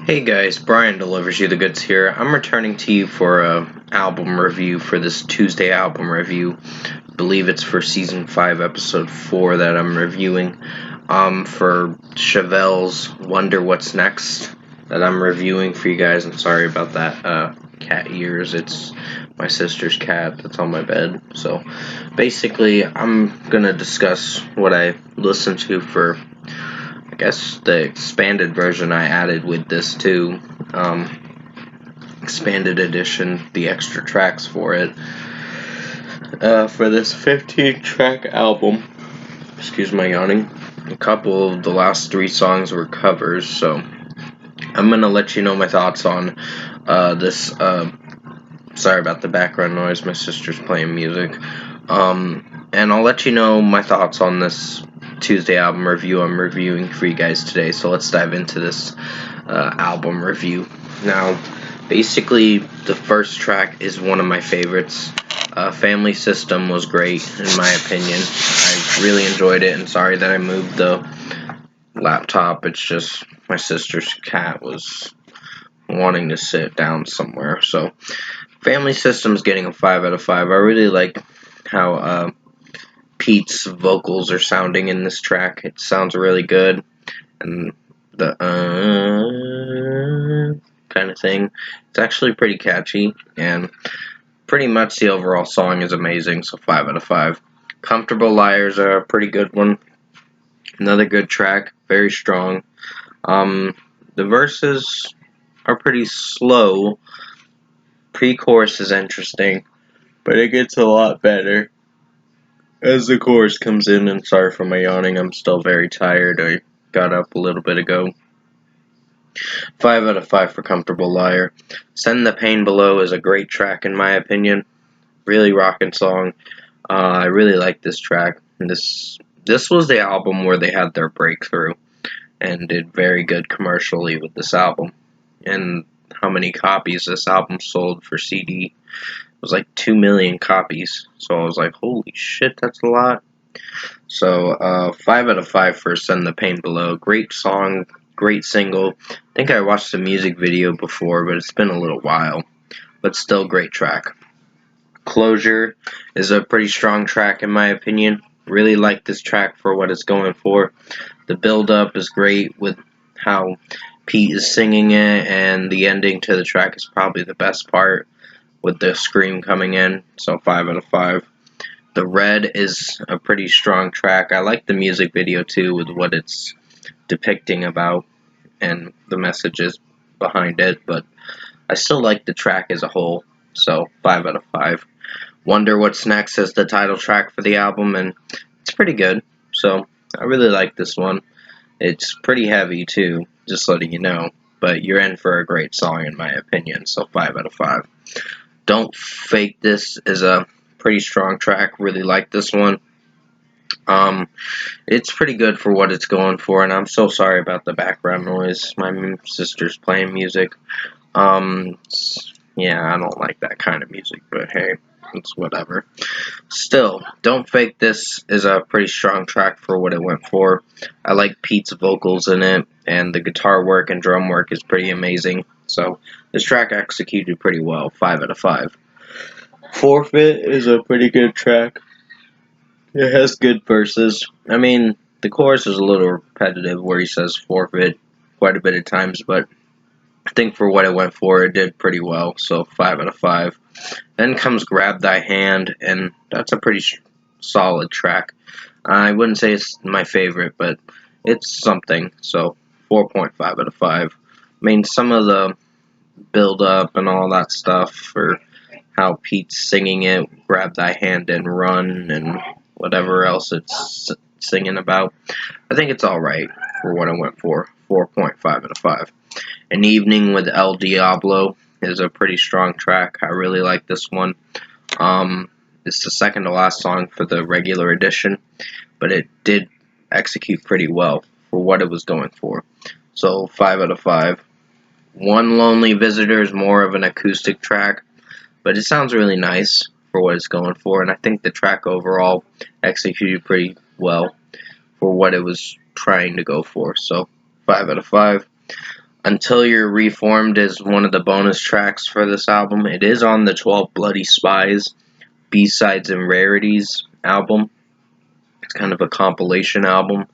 Hey guys, Brian delivers you the goods here. I'm returning to you for a album review for this Tuesday album review. I believe it's for season 5, episode 4 that I'm reviewing. For Chevelle's Wonder What's Next that I'm reviewing for you guys. I'm sorry about that cat ears. It's my sister's cat that's on my bed. So basically, I'm gonna discuss what I listened to for I guess the expanded version I added with this too. Expanded edition, the extra tracks for it. For this 15-track album, excuse my yawning, a couple of the last 3 songs were covers, so I'm gonna let you know my thoughts on this. Sorry about the background noise, my sister's playing music. And I'll let you know my thoughts on this Tuesday album review I'm reviewing for you guys today. So let's dive into this album review. Now, basically, the first track is one of my favorites. Family System was great, in my opinion. I really enjoyed it, and sorry that I moved the laptop. It's just my sister's cat was wanting to sit down somewhere. So, Family System's getting a 5 out of 5. I really like how Pete's vocals are sounding in this track. It sounds really good, and the kind of thing. It's actually pretty catchy, and pretty much the overall song is amazing. So 5 out of 5. Comfortable Liars are a pretty good one. Another good track, very strong. The verses are pretty slow. Pre-chorus is interesting, but it gets a lot better as the chorus comes in. And sorry for my yawning, I'm still very tired. I got up a little bit ago. 5 out of 5 for Comfortable Liar. Send the Pain Below is a great track in my opinion. Really rockin' song. I really like this track. This was the album where they had their breakthrough and did very good commercially with this album. And how many copies this album sold for CD? It was like 2 million copies. So I was like, holy shit, that's a lot. So 5 out of 5 for Send the Pain Below. Great song, great single. I think I watched the music video before, but it's been a little while. But still great track. Closure is a pretty strong track in my opinion. Really like this track for what it's going for. The build up is great with how Pete is singing it, and the ending to the track is probably the best part with the scream coming in. So 5 out of 5. The Red is a pretty strong track. I like the music video too with what it's depicting about and the messages behind it, but I still like the track as a whole. So 5 out of 5. Wonder What's Next is the title track for the album, and it's pretty good. So I really like this one. It's pretty heavy too, just letting you know, but you're in for a great song in my opinion. So 5 out of 5. Don't Fake This is a pretty strong track. Really like this one. It's pretty good for what it's going for, and I'm so sorry about the background noise. My sister's playing music. Yeah, I don't like that kind of music, but hey, it's whatever. Still, Don't Fake This is a pretty strong track for what it went for. I like Pete's vocals in it, and the guitar work and drum work is pretty amazing. So, this track executed pretty well. 5 out of 5. Forfeit is a pretty good track. It has good verses. I mean, the chorus is a little repetitive where he says forfeit quite a bit of times, but I think for what it went for, it did pretty well. So 5 out of 5. Then comes Grab Thy Hand, and that's a pretty solid track. I wouldn't say it's my favorite, but it's something. So 4.5 out of 5. I mean, some of the build up and all that stuff, or how Pete's singing it, Grab Thy Hand and Run, and whatever else it's singing about. I think it's alright for what I went for. 4.5 out of 5. An Evening with El Diablo is a pretty strong track. I really like this one. It's the second to last song for the regular edition, but it did execute pretty well for what it was going for. So 5 out of 5. One Lonely Visitor is more of an acoustic track, but it sounds really nice for what it's going for, and I think the track overall executed pretty well for what it was trying to go for. So 5 out of 5. Until You're Reformed is one of the bonus tracks for this album. It is on the 12 Bloody Spies B-Sides and Rarities album. It's kind of a compilation album.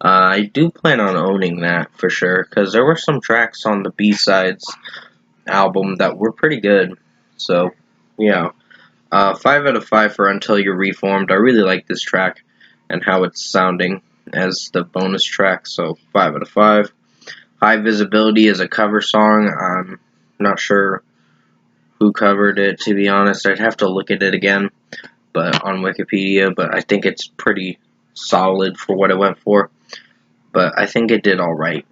I do plan on owning that for sure, because there were some tracks on the B-Sides album that were pretty good. So, yeah. 5 out of 5 for Until You're Reformed. I really like this track and how it's sounding as the bonus track, so 5 out of 5. High Visibility is a cover song. I'm not sure who covered it, to be honest. I'd have to look at it again but on Wikipedia, but I think it's pretty solid for what it went for. But I think it did alright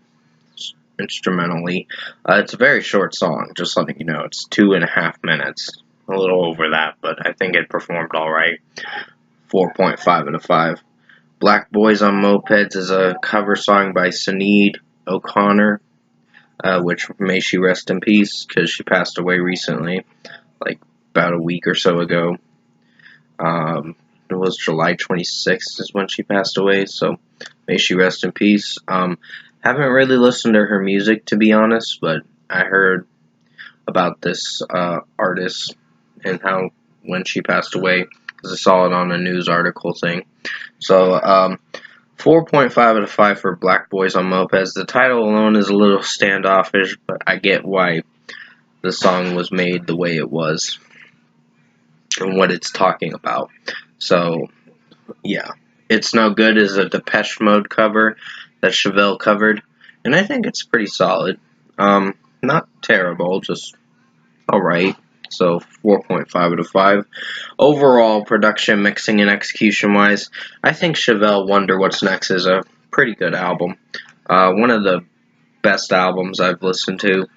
instrumentally. It's a very short song, just letting you know. It's 2.5 minutes. A little over that, but I think it performed alright. 4.5 out of 5. Black Boys on Mopeds is a cover song by Sinead O'Connor, which may she rest in peace, because she passed away recently, like about a week or so ago. It was July 26th is when she passed away, so may she rest in peace. Haven't really listened to her music, to be honest, but I heard about this artist and how when she passed away, because I saw it on a news article thing. So, 4.5 out of 5 for Black Boys on Mopeds. The title alone is a little standoffish, but I get why the song was made the way it was and what it's talking about. So, yeah. It's No Good is a Depeche Mode cover that Chevelle covered, and I think it's pretty solid. Not terrible, just alright. So 4.5 out of 5. Overall, production, mixing, and execution-wise, I think Chevelle Wonder What's Next is a pretty good album. One of the best albums I've listened to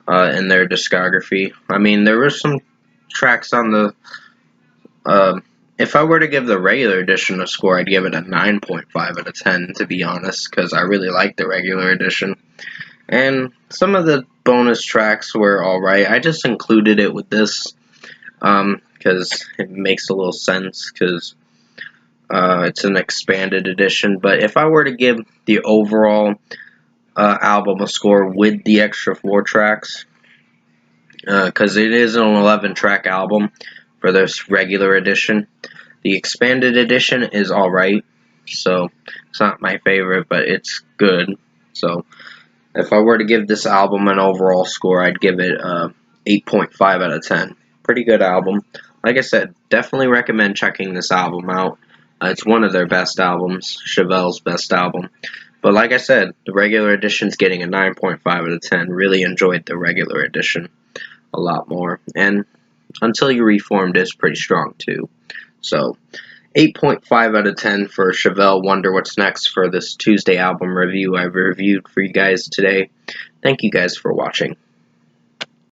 in their discography. I mean, there were some tracks on the... if I were to give the regular edition a score, I'd give it a 9.5 out of 10, to be honest, because I really like the regular edition. And some of the bonus tracks were alright. I just included it with this because it makes a little sense, because it's an expanded edition. But if I were to give the overall album a score with the extra 4 tracks, because it is an 11-track album for this regular edition, the expanded edition is alright. So it's not my favorite, but it's good. So if I were to give this album an overall score, I'd give it 8.5 out of 10. Pretty good album. Like I said, definitely recommend checking this album out. It's one of their best albums, Chevelle's best album. But like I said, the regular edition's getting a 9.5 out of 10. Really enjoyed the regular edition a lot more. And Until You Reformed is pretty strong too. So 8.5 out of 10 for Chevelle Wonder What's Next for this Tuesday album review I've reviewed for you guys today. Thank you guys for watching.